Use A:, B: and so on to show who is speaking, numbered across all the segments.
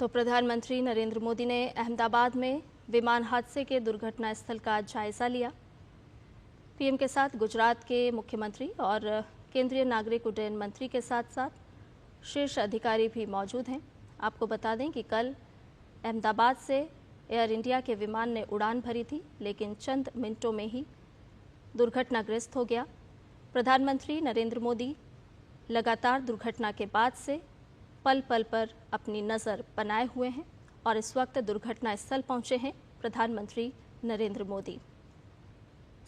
A: तो प्रधानमंत्री नरेंद्र मोदी ने अहमदाबाद में विमान हादसे के दुर्घटना स्थल का जायजा लिया। पीएम के साथ गुजरात के मुख्यमंत्री और केंद्रीय नागरिक उड्डयन मंत्री के साथ साथ शीर्ष अधिकारी भी मौजूद हैं। आपको बता दें कि कल अहमदाबाद से एयर इंडिया के विमान ने उड़ान भरी थी, लेकिन चंद मिनटों में ही दुर्घटनाग्रस्त हो गया। प्रधानमंत्री नरेंद्र मोदी लगातार दुर्घटना के बाद से पल पल पर अपनी नज़र बनाए हुए हैं और इस वक्त दुर्घटना स्थल पहुंचे हैं प्रधानमंत्री नरेंद्र मोदी।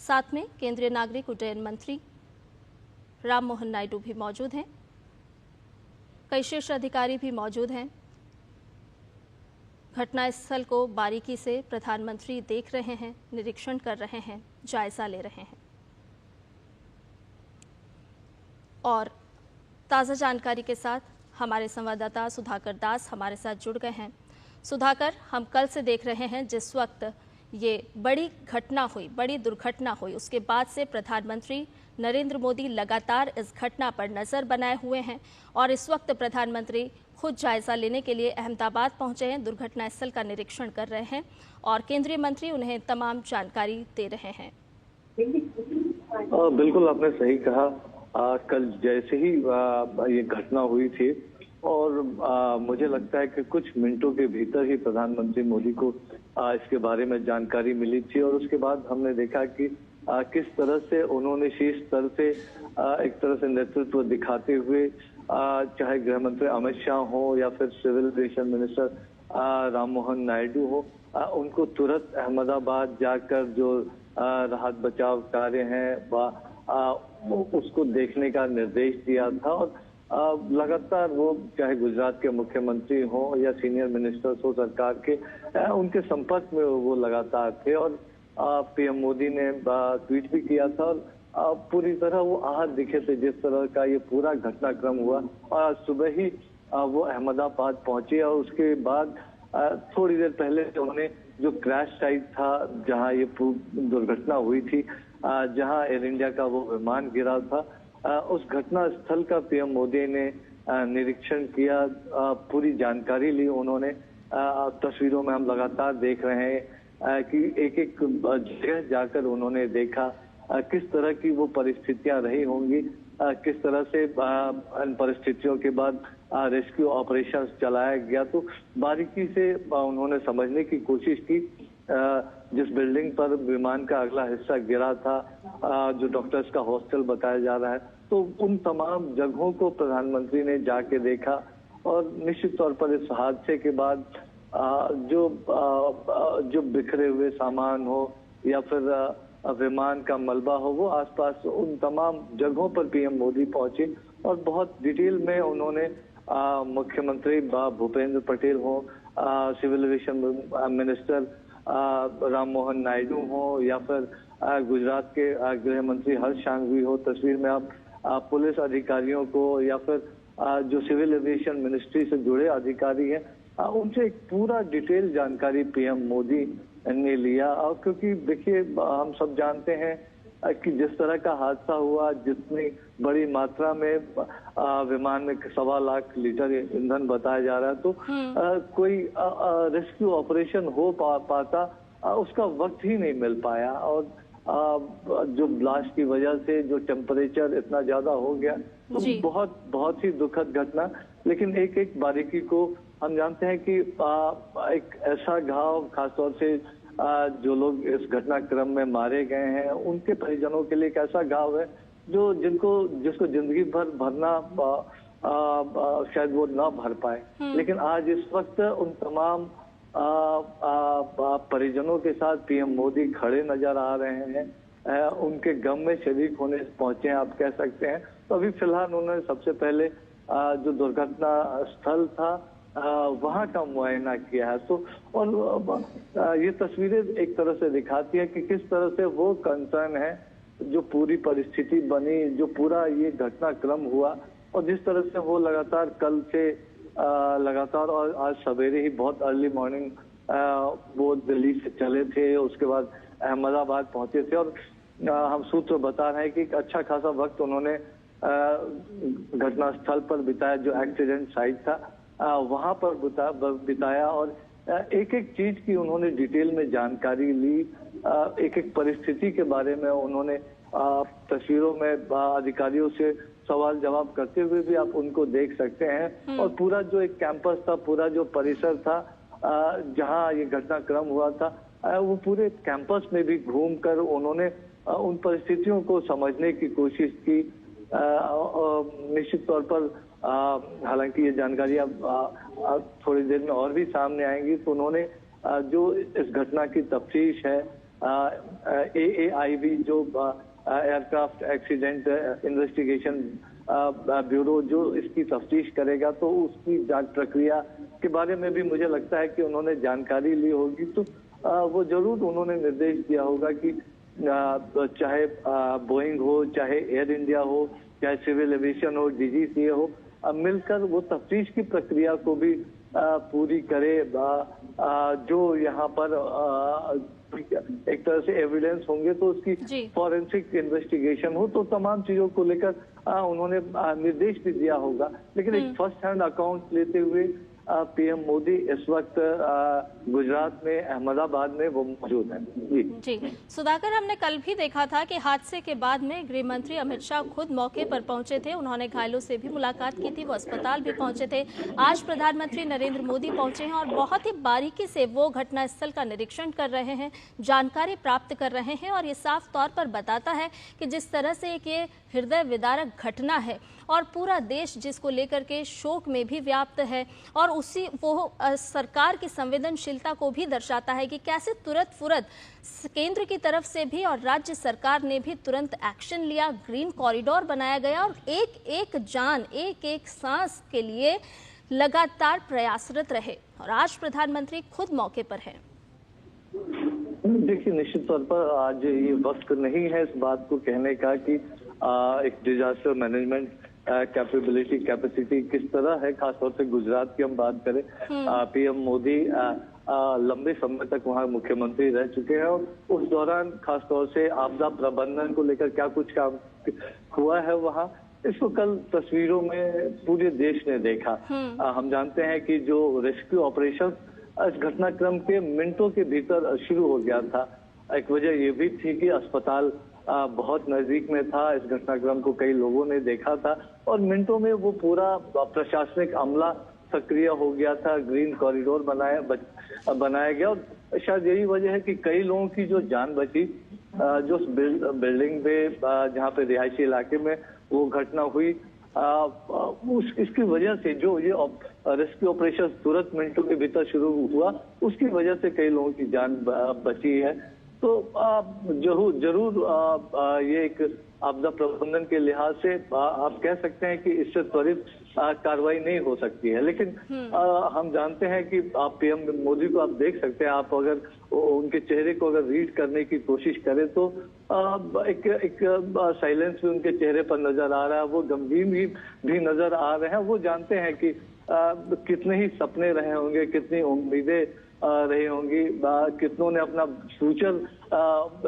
A: साथ में केंद्रीय नागरिक उड्डयन मंत्री राम मोहन नायडू भी मौजूद हैं। कई शीर्ष अधिकारी भी मौजूद हैं। घटनास्थल को बारीकी से प्रधानमंत्री देख रहे हैं, निरीक्षण कर रहे हैं, जायजा ले रहे हैं। और ताज़ा जानकारी के साथ हमारे संवाददाता सुधाकर दास हमारे साथ जुड़ गए हैं। सुधाकर, हम कल से देख रहे हैं जिस वक्त ये बड़ी घटना हुई, बड़ी दुर्घटना हुई, उसके बाद से प्रधानमंत्री नरेंद्र मोदी लगातार इस घटना पर नज़र बनाए हुए हैं और इस वक्त प्रधानमंत्री खुद जायजा लेने के लिए अहमदाबाद पहुंचे हैं, दुर्घटना स्थल का निरीक्षण कर रहे हैं और केंद्रीय मंत्री उन्हें तमाम जानकारी दे रहे हैं।
B: बिल्कुल, आपने सही कहा। कल जैसे ही ये घटना हुई थी और मुझे लगता है कि कुछ मिनटों के भीतर ही प्रधानमंत्री मोदी को इसके बारे में जानकारी मिली थी और उसके बाद हमने देखा कि किस तरह से उन्होंने शीर्ष स्तर से एक तरह से नेतृत्व दिखाते हुए चाहे गृह मंत्री अमित शाह हो या फिर civil aviation minister Ram Mohan Naidu हो, उनको तुरंत अहमदाबाद जाकर जो राहत बचाव कार्य हैं उसको देखने का निर्देश दिया था और लगातार वो चाहे गुजरात के मुख्यमंत्री हो या सीनियर मिनिस्टर्स हो सरकार के, उनके संपर्क में वो लगातार थे और पीएम मोदी ने ट्वीट भी किया था और पूरी तरह वो आहत दिखे थे जिस तरह का ये पूरा घटनाक्रम हुआ। और सुबह ही वो अहमदाबाद पहुंचे और उसके बाद थोड़ी देर पहले उन्होंने जो क्रैश साइट था जहां ये दुर्घटना हुई थी, जहां एयर इंडिया का वो विमान गिरा था, उस घटना स्थल का पीएम मोदी ने निरीक्षण किया, पूरी जानकारी ली उन्होंने। तस्वीरों में हम लगातार देख रहे हैं कि एक एक जगह जाकर उन्होंने देखा किस तरह की वो परिस्थितियां रही होंगी, किस तरह से इन परिस्थितियों के बाद रेस्क्यू ऑपरेशन चलाया गया। तो बारीकी से उन्होंने समझने की कोशिश की। जिस बिल्डिंग पर विमान का अगला हिस्सा गिरा था, जो डॉक्टर्स का हॉस्टल बताया जा रहा है, तो उन तमाम जगहों को प्रधानमंत्री ने जाके देखा और निश्चित तौर पर इस हादसे के बाद जो बिखरे हुए सामान हो या फिर विमान का मलबा हो, वो आसपास उन तमाम जगहों पर पीएम मोदी पहुंचे और बहुत डिटेल में उन्होंने मुख्यमंत्री भूपेंद्र पटेल हो, civil aviation minister Ram Mohan Naidu हो या फिर गुजरात के गृह मंत्री हर्ष सांघवी हो, तस्वीर में आप पुलिस अधिकारियों को या फिर जो सिविल एविएशन मिनिस्ट्री से जुड़े अधिकारी हैं, उनसे एक पूरा डिटेल जानकारी पीएम मोदी ने लिया। और क्योंकि देखिए, हम सब जानते हैं कि जिस तरह का हादसा हुआ, जितनी बड़ी मात्रा में विमान में 1.25 लाख लीटर ईंधन बताया जा रहा है, तो कोई रेस्क्यू ऑपरेशन हो पाता उसका वक्त ही नहीं मिल पाया। और जो ब्लास्ट की वजह से जो टेम्परेचर इतना ज्यादा हो गया, तो बहुत ही दुखद घटना। लेकिन एक एक बारीकी को हम जानते हैं कि एक ऐसा घाव, खासतौर से जो लोग इस घटनाक्रम में मारे गए हैं, उनके परिजनों के लिए एक ऐसा घाव है जिसको जिंदगी भर भरना शायद वो ना भर पाए। लेकिन आज इस वक्त उन तमाम परिजनों के साथ पीएम मोदी खड़े नजर आ रहे हैं, उनके गम में शरीक होने पहुंचे हैं, आप कह सकते हैं। तो अभी फिलहाल उन्होंने सबसे पहले जो दुर्घटना स्थल था वहां का मुआयना किया है। तो और ये तस्वीरें एक तरह से दिखाती है कि किस तरह से वो कंसर्न है, जो पूरी परिस्थिति बनी, जो पूरा ये घटनाक्रम हुआ और जिस तरह से वो लगातार कल से लगातार और आज सवेरे ही बहुत अर्ली मॉर्निंग वो दिल्ली से चले थे, उसके बाद अहमदाबाद पहुंचे थे और हम सूत्र बता रहे हैं कि एक अच्छा खासा वक्त उन्होंने घटनास्थल पर बिताया, जो एक्सीडेंट साइट था। वहां पर बिताया और एक एक चीज की उन्होंने डिटेल में जानकारी ली। एक एक परिस्थिति के बारे में उन्होंने तस्वीरों में अधिकारियों से सवाल जवाब करते हुए भी आप उनको देख सकते हैं। और पूरा जो एक कैंपस था, पूरा जो परिसर था जहां ये घटनाक्रम हुआ था, वो पूरे कैंपस में भी घूमकर उन्होंने उन परिस्थितियों को समझने की कोशिश की। निश्चित तौर पर हालांकि ये जानकारी अब थोड़ी देर में और भी सामने आएंगी, तो उन्होंने जो इस घटना की तफ्तीश है, AAIB जो एयरक्राफ्ट एक्सीडेंट इन्वेस्टिगेशन ब्यूरो जो इसकी तफ्तीश करेगा, तो उसकी जांच प्रक्रिया के बारे में भी मुझे लगता है कि उन्होंने जानकारी ली होगी। तो वो जरूर उन्होंने निर्देश दिया होगा कि चाहे बोइंग हो, चाहे एयर इंडिया हो, चाहे सिविल एविएशन हो, DGCA हो, मिलकर वो तफ्तीश की प्रक्रिया को भी पूरी करे। जो यहाँ पर एक तरह से एविडेंस होंगे तो उसकी फॉरेंसिक इन्वेस्टिगेशन हो, तो तमाम चीजों को लेकर उन्होंने निर्देश भी दिया होगा। लेकिन एक फर्स्ट हैंड अकाउंट लेते हुए PM मोदी इस वक्त गुजरात में अहमदाबाद में वो मौजूद हैं।
A: जी सुधाकर, हमने कल भी देखा था कि हादसे के बाद में गृह मंत्री अमित शाह खुद मौके पर पहुंचे थे। उन्होंने घायलों से भी मुलाकात की थी, वो अस्पताल भी पहुंचे थे। आज प्रधानमंत्री नरेंद्र मोदी पहुंचे हैं और बहुत ही बारीकी से वो घटनास्थल का निरीक्षण कर रहे हैं, जानकारी प्राप्त कर रहे हैं। और ये साफ तौर पर बताता है कि जिस तरह से एक ये हृदय विदारक घटना है और पूरा देश जिसको लेकर के शोक में भी व्याप्त है, और उसी वो सरकार की संवेदनशीलता को भी दर्शाता है कि कैसे तुरंत केंद्र की तरफ से भी और राज्य सरकार ने भी तुरंत एक्शन लिया, ग्रीन कॉरिडोर बनाया गया और एक एक जान, एक एक सांस के लिए लगातार प्रयासरत रहे। और आज प्रधानमंत्री खुद मौके पर हैं।
B: देखिए, निश्चित तौर पर आज ये वक्त नहीं है इस बात को कहने का कि एक डिजास्टर मैनेजमेंट कैपेसिटी किस तरह है, खासतौर से गुजरात की हम बात करें। PM मोदी लंबे समय तक वहाँ मुख्यमंत्री रह चुके हैं और उस दौरान खासतौर से आपदा प्रबंधन को लेकर क्या कुछ काम हुआ है वहाँ, इसको कल तस्वीरों में पूरे देश ने देखा। हम जानते हैं कि जो रेस्क्यू ऑपरेशन इस घटनाक्रम के मिनटों के भीतर शुरू हो गया था। एक वजह ये भी थी कि अस्पताल बहुत नजदीक में था, इस घटनाक्रम को कई लोगों ने देखा था और मिनटों में वो पूरा प्रशासनिक अमला सक्रिय हो गया था, ग्रीन कॉरिडोर बनाया गया। और शायद यही वजह है कि कई लोगों की जो जान बची, जो बिल्डिंग पे जहाँ पे रिहायशी इलाके में वो घटना हुई, इसकी वजह से जो ये रेस्क्यू ऑपरेशन तुरंत मिनटों के भीतर शुरू हुआ, उसकी वजह से कई लोगों की जान बची है। तो जरूर ये एक आपदा प्रबंधन के लिहाज से आप कह सकते हैं कि इससे त्वरित कार्रवाई नहीं हो सकती है। लेकिन हम जानते हैं कि आप PM मोदी को आप देख सकते हैं, आप अगर उनके चेहरे को अगर रीड करने की कोशिश करें तो एक साइलेंस भी उनके चेहरे पर नजर आ रहा है, वो गंभीर भी नजर आ रहे हैं। वो जानते हैं कि कितने ही सपने रहे होंगे, कितनी उम्मीदें रही होंगी, कितनों ने अपना फ्यूचर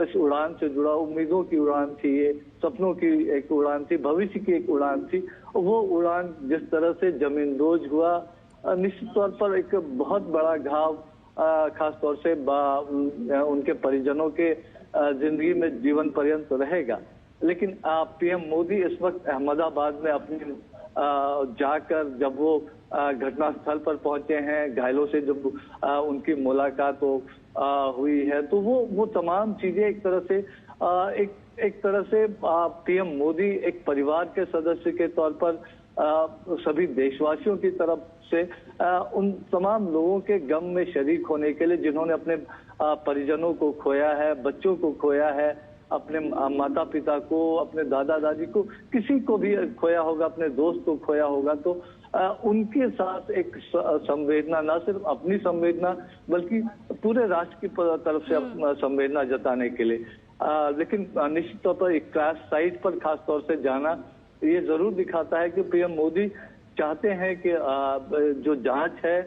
B: इस उड़ान से जुड़ा, उम्मीदों की उड़ान थी, ये सपनों की एक उड़ान थी, भविष्य की एक उड़ान थी। वो उड़ान जिस तरह से जमींदोज हुआ, निश्चित तौर पर एक बहुत बड़ा घाव खास तौर से उनके परिजनों के जिंदगी में जीवन पर्यंत रहेगा। लेकिन PM मोदी इस वक्त अहमदाबाद में अपनी जाकर जब वो घटनास्थल पर पहुंचे हैं, घायलों से जब उनकी मुलाकात हुई है, तो वो तमाम चीजें एक तरह से PM मोदी एक परिवार के सदस्य के तौर पर सभी देशवासियों की तरफ से उन तमाम लोगों के गम में शरीक होने के लिए जिन्होंने अपने परिजनों को खोया है, बच्चों को खोया है, अपने माता पिता को, अपने दादा दादी को, किसी को भी खोया होगा, अपने दोस्त को खोया होगा, तो उनके साथ एक संवेदना, ना सिर्फ अपनी संवेदना बल्कि पूरे राष्ट्र की तरफ से संवेदना जताने के लिए। लेकिन निश्चित तौर पर एक क्रैश साइट पर खास तौर से जाना ये जरूर दिखाता है कि PM मोदी चाहते हैं कि जो जांच है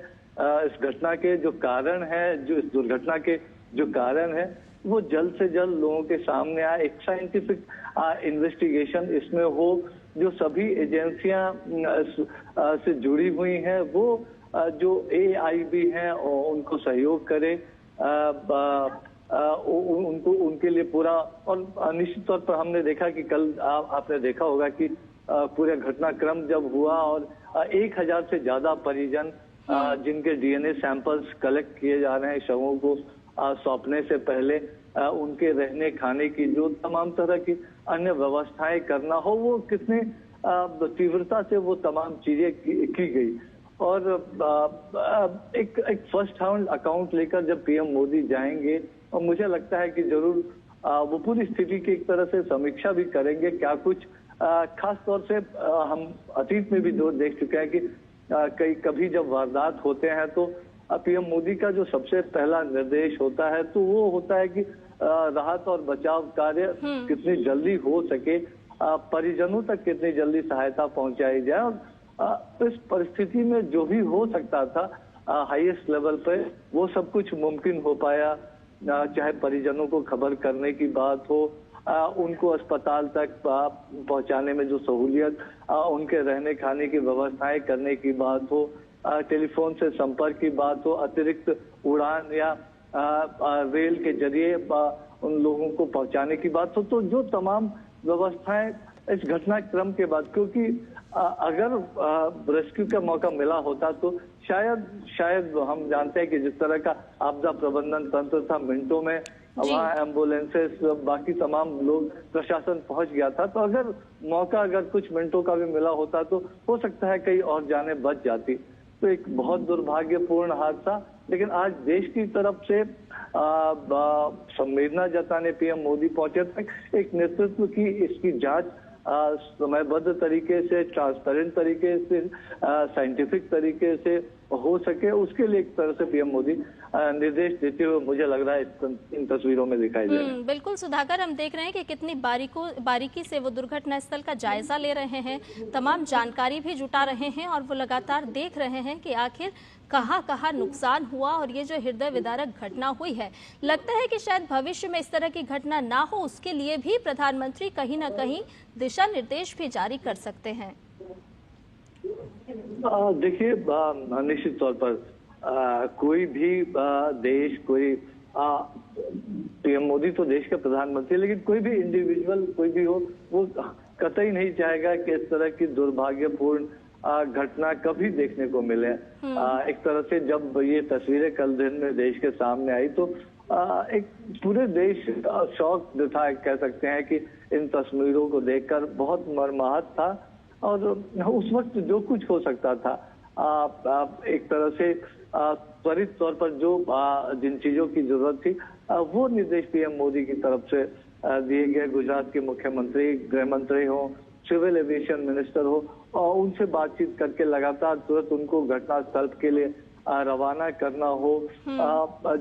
B: इस घटना के जो कारण है, जो इस दुर्घटना के जो कारण है, वो जल्द से जल्द लोगों के सामने आए, एक साइंटिफिक इन्वेस्टिगेशन इसमें हो, जो सभी एजेंसियां से जुड़ी हुई हैं वो जो AIB हैं उनको सहयोग करें, उनको उनके लिए पूरा। और निश्चित तौर पर हमने देखा कि कल आपने देखा होगा कि पूरा घटनाक्रम जब हुआ और 1000 से ज्यादा परिजन जिनके DNA सैंपल्स कलेक्ट किए जा रहे हैं शवों को सौंपने से पहले, उनके रहने खाने की जो तमाम तरह की अन्य व्यवस्थाएं करना हो, वो कितने तीव्रता से वो तमाम चीजें की गई। और एक फर्स्ट हैंड अकाउंट लेकर जब PM मोदी जाएंगे, और मुझे लगता है कि जरूर वो पूरी स्थिति की एक तरह से समीक्षा भी करेंगे। क्या कुछ खास तौर से हम अतीत में भी देख चुके हैं कि कभी जब वारदात होते हैं तो PM मोदी का जो सबसे पहला निर्देश होता है तो वो होता है कि राहत और बचाव कार्य कितनी जल्दी हो सके, परिजनों तक कितनी जल्दी सहायता पहुंचाई जाए। और इस परिस्थिति में जो भी हो सकता था हाईएस्ट लेवल पे, वो सब कुछ मुमकिन हो पाया। चाहे परिजनों को खबर करने की बात हो, उनको अस्पताल तक पहुंचाने में जो सहूलियत, उनके रहने खाने की व्यवस्थाएं करने की बात हो, टेलीफोन से संपर्क की बात हो, अतिरिक्त उड़ान या रेल के जरिए उन लोगों को पहुंचाने की बात हो, तो जो तमाम व्यवस्थाएं इस घटनाक्रम के बाद, क्योंकि अगर रेस्क्यू का मौका मिला होता तो शायद हम जानते हैं कि जिस तरह का आपदा प्रबंधन तंत्र था, मिनटों में वहाँ एम्बुलेंसेस बाकी तमाम लोग प्रशासन पहुंच गया था। तो अगर कुछ मिनटों का भी मिला होता तो हो सकता है कई और जानें बच जाती। तो एक बहुत दुर्भाग्यपूर्ण हादसा, लेकिन आज देश की तरफ से संवेदना जताने PM मोदी पहुंचे थे। एक नेतृत्व की इसकी जांच समयबद्ध तरीके से, ट्रांसपेरेंट तरीके से, साइंटिफिक तरीके से हो सके, उसके लिए एक तरह से PM मोदी निर्देश देते हुए मुझे लग रहा है इन तस्वीरों में दिखाई दे रहा है।
A: बिल्कुल सुधाकर, हम देख रहे हैं कि कितनी बारीकी से वो दुर्घटना स्थल का जायजा ले रहे हैं, तमाम जानकारी भी जुटा रहे हैं और वो लगातार देख रहे हैं कि आखिर कहाँ नुकसान हुआ। और ये जो हृदय विदारक घटना हुई है, लगता है कि शायद भविष्य में इस तरह की घटना ना हो, उसके लिए भी प्रधानमंत्री कहीं ना कहीं दिशा निर्देश भी जारी कर सकते हैं।
B: देखिए, निश्चित तौर पर कोई भी देश, कोई PM मोदी तो देश के प्रधानमंत्री, लेकिन कोई भी इंडिविजुअल कोई भी हो, वो कतई नहीं चाहेगा कि इस तरह की दुर्भाग्यपूर्ण घटना कभी देखने को मिले। एक तरह से जब ये तस्वीरें कल दिन में देश के सामने आई तो एक पूरे देश शौक था, कह सकते हैं कि इन तस्वीरों को देखकर बहुत मर्माहत था। और उस वक्त जो कुछ हो सकता था, एक तरह से त्वरित तौर पर जो जिन चीजों की जरूरत थी वो निर्देश PM मोदी की तरफ से दिए गए। गुजरात के मुख्यमंत्री, गृह मंत्री हो, सिविल एविएशन मिनिस्टर हो, और उनसे बातचीत करके लगातार तुरंत उनको घटनास्थल के लिए रवाना करना हो।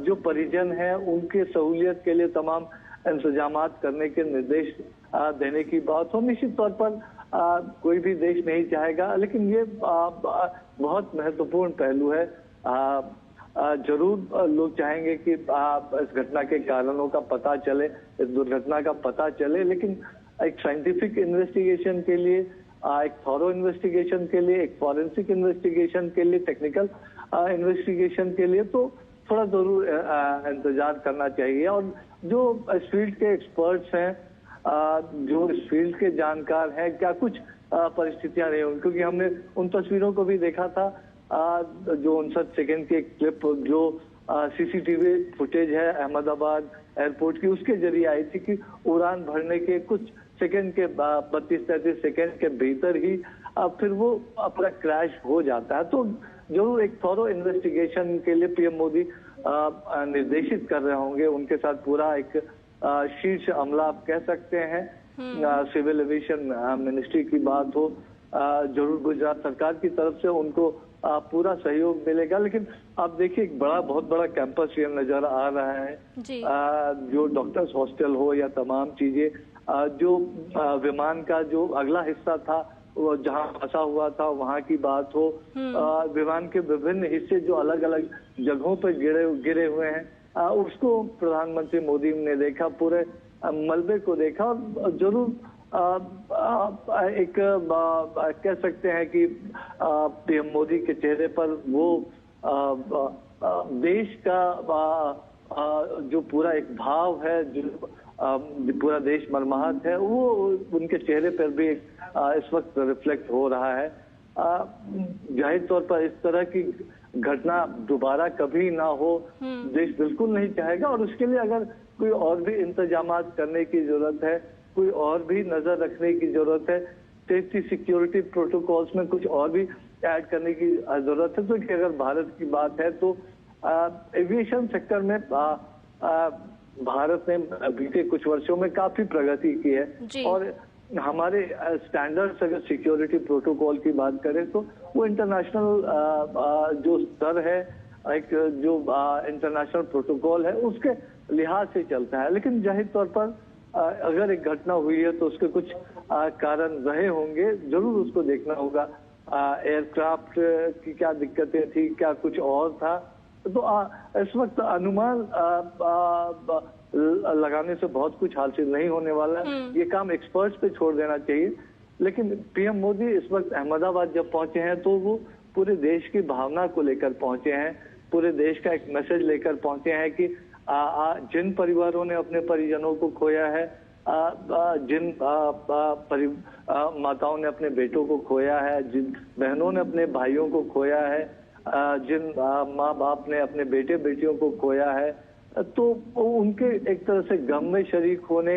B: जो परिजन हैं उनके सहूलियत के लिए तमाम इंतजामात करने के निर्देश देने की बात हो। निश्चित तौर पर कोई भी देश नहीं चाहेगा, लेकिन ये बहुत महत्वपूर्ण पहलू है। जरूर लोग चाहेंगे कि इस घटना के कारणों का पता चले, इस दुर्घटना का पता चले, लेकिन एक साइंटिफिक इन्वेस्टिगेशन के लिए, एक थॉरो इन्वेस्टिगेशन के लिए, एक फॉरेंसिक इन्वेस्टिगेशन के लिए, टेक्निकल इन्वेस्टिगेशन के लिए तो थोड़ा जरूर इंतजार करना चाहिए। और जो इस फील्ड के एक्सपर्ट्स हैं, जो इस फील्ड के जानकार हैं, क्या कुछ परिस्थितियां रही होंगी, क्योंकि हमने उन तस्वीरों को भी देखा था जो 59 सेकेंड की एक क्लिप जो CCTV फुटेज है अहमदाबाद एयरपोर्ट की, उसके जरिए आई थी कि उड़ान भरने के कुछ सेकंड के 32-33 सेकंड के भीतर ही फिर वो अपना क्रैश हो जाता है। तो जरूर एक थॉरो इन्वेस्टिगेशन के लिए PM मोदी निर्देशित कर रहे होंगे। उनके साथ पूरा एक शीर्ष अमला आप कह सकते हैं, सिविल एविएशन मिनिस्ट्री की बात हो, जरूर गुजरात सरकार की तरफ से उनको पूरा सहयोग मिलेगा। लेकिन आप देखिए, एक बहुत बड़ा कैंपस ये नजर आ रहा है जी। जो डॉक्टर्स हॉस्टल हो या तमाम चीजें, जो विमान का जो अगला हिस्सा था वो जहां फंसा हुआ था वहां की बात हो, विमान के विभिन्न हिस्से जो अलग अलग जगहों पर गिरे हुए हैं, उसको प्रधानमंत्री मोदी ने देखा, पूरे मलबे को देखा। और जरूर एक कह सकते हैं कि पीएम मोदी के चेहरे पर वो देश का जो पूरा एक भाव है, जो पूरा देश मर्माहत है, वो उनके चेहरे पर भी इस वक्त रिफ्लेक्ट हो रहा है। जाहिर तौर पर इस तरह की घटना दोबारा कभी ना हो, देश बिल्कुल नहीं चाहेगा, और उसके लिए अगर कोई और भी इंतजामात करने की जरूरत है, कोई और भी नजर रखने की जरूरत है, सेफ्टी सिक्योरिटी प्रोटोकॉल्स में कुछ और भी ऐड करने की जरूरत है। तो कि अगर भारत की बात है तो एविएशन सेक्टर में भारत ने बीते कुछ वर्षों में काफी प्रगति की है, और हमारे स्टैंडर्ड्स अगर सिक्योरिटी प्रोटोकॉल की बात करें तो वो इंटरनेशनल जो स्तर है, एक जो इंटरनेशनल प्रोटोकॉल है, उसके लिहाज से चलता है। लेकिन जाहिर तौर पर अगर एक घटना हुई है तो उसके कुछ कारण रहे होंगे, जरूर उसको देखना होगा। एयरक्राफ्ट की क्या दिक्कतें थी, क्या कुछ और था, तो इस वक्त अनुमान लगाने से बहुत कुछ हासिल नहीं होने वाला। ये काम एक्सपर्ट्स पे छोड़ देना चाहिए। लेकिन पीएम मोदी इस वक्त अहमदाबाद जब पहुंचे हैं तो वो पूरे देश की भावना को लेकर पहुंचे हैं, पूरे देश का एक मैसेज लेकर पहुंचे हैं कि जिन परिवारों ने अपने परिजनों को खोया है, जिन माताओं ने अपने बेटों को खोया है, जिन बहनों ने अपने भाइयों को खोया है, जिन माँ बाप ने अपने बेटे बेटियों को खोया है, तो उनके एक तरह से गम में शरीक होने,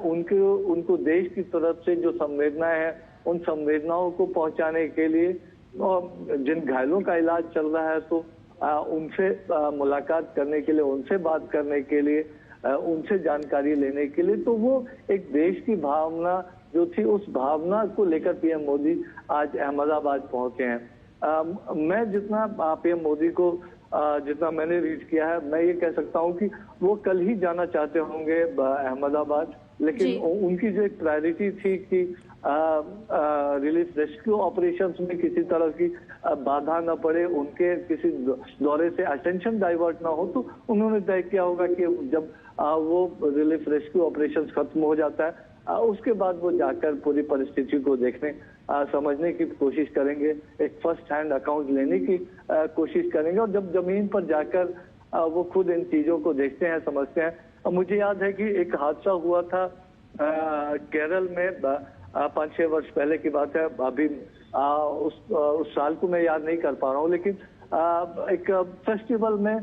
B: उनको देश की तरफ से जो संवेदनाएं हैं उन संवेदनाओं को पहुंचाने के लिए, और जिन घायलों का इलाज चल रहा है तो उनसे मुलाकात करने के लिए, उनसे बात करने के लिए, उनसे जानकारी लेने के लिए, तो वो एक देश की भावना जो थी, उस भावना को लेकर पीएम मोदी आज अहमदाबाद पहुंचे हैं। मैं जितना पीएम मोदी को जितना मैंने रीच किया है, मैं ये कह सकता हूं कि वो कल ही जाना चाहते होंगे अहमदाबाद, लेकिन उनकी जो एक प्रायोरिटी थी कि रिलीफ रेस्क्यू ऑपरेशंस में किसी तरह की बाधा न पड़े, उनके किसी दौरे से अटेंशन डाइवर्ट ना हो, तो उन्होंने तय किया होगा कि जब वो रिलीफ रेस्क्यू ऑपरेशंस खत्म हो जाता है उसके बाद वो जाकर पूरी परिस्थिति को देखने समझने की कोशिश करेंगे, एक फर्स्ट हैंड अकाउंट लेने की कोशिश करेंगे, और जब जमीन पर जाकर वो खुद इन चीजों को देखते हैं, समझते हैं। मुझे याद है कि एक हादसा हुआ था केरल में 5-6 वर्ष पहले की बात है, अभी उस साल को मैं याद नहीं कर पा रहा हूँ, लेकिन एक फेस्टिवल में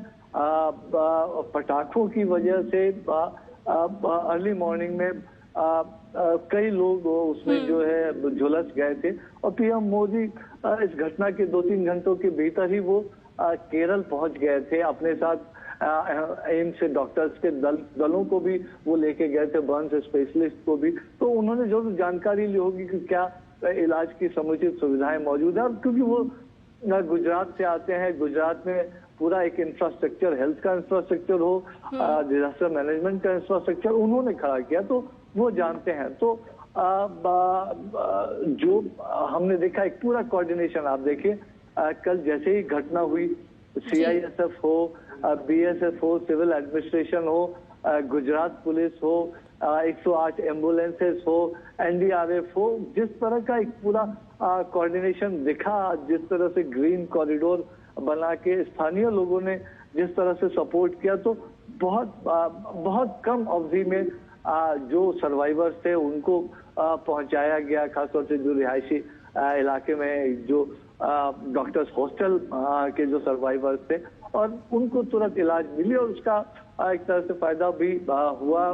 B: पटाखों की वजह से अर्ली मॉर्निंग में कई लोग उसमें जो है झुलस गए थे, और पीएम मोदी इस घटना के 2-3 घंटों के भीतर ही वो केरल पहुंच गए थे। अपने साथ एम्स से डॉक्टर्स के दलों को भी वो लेके गए थे, बर्न्स स्पेशलिस्ट को भी, तो उन्होंने जो जानकारी ली होगी कि क्या इलाज की समुचित सुविधाएं मौजूद है, क्योंकि वो गुजरात से आते हैं। गुजरात में पूरा एक इंफ्रास्ट्रक्चर, हेल्थ का इंफ्रास्ट्रक्चर हो, डिजास्टर मैनेजमेंट का इंफ्रास्ट्रक्चर उन्होंने खड़ा किया, तो वो जानते हैं। तो जो हमने देखा एक पूरा कोऑर्डिनेशन, आप देखिए कल जैसे ही घटना हुई, सीआईएसएफ हो, बीएसएफ हो, सिविल एडमिनिस्ट्रेशन हो, गुजरात पुलिस हो, 108 एम्बुलेंसेस हो, एनडीआरएफ हो, जिस तरह का एक पूरा कोऑर्डिनेशन दिखा, जिस तरह से ग्रीन कॉरिडोर बना के स्थानीय लोगों ने जिस तरह से सपोर्ट किया, तो बहुत कम अवधि में जो सर्वाइवर्स थे उनको पहुंचाया गया, खासतौर से जो रिहायशी इलाके में जो डॉक्टर्स हॉस्टल के जो सर्वाइवर्स थे, और उनको तुरंत इलाज मिली, और उसका एक तरह से फायदा भी हुआ।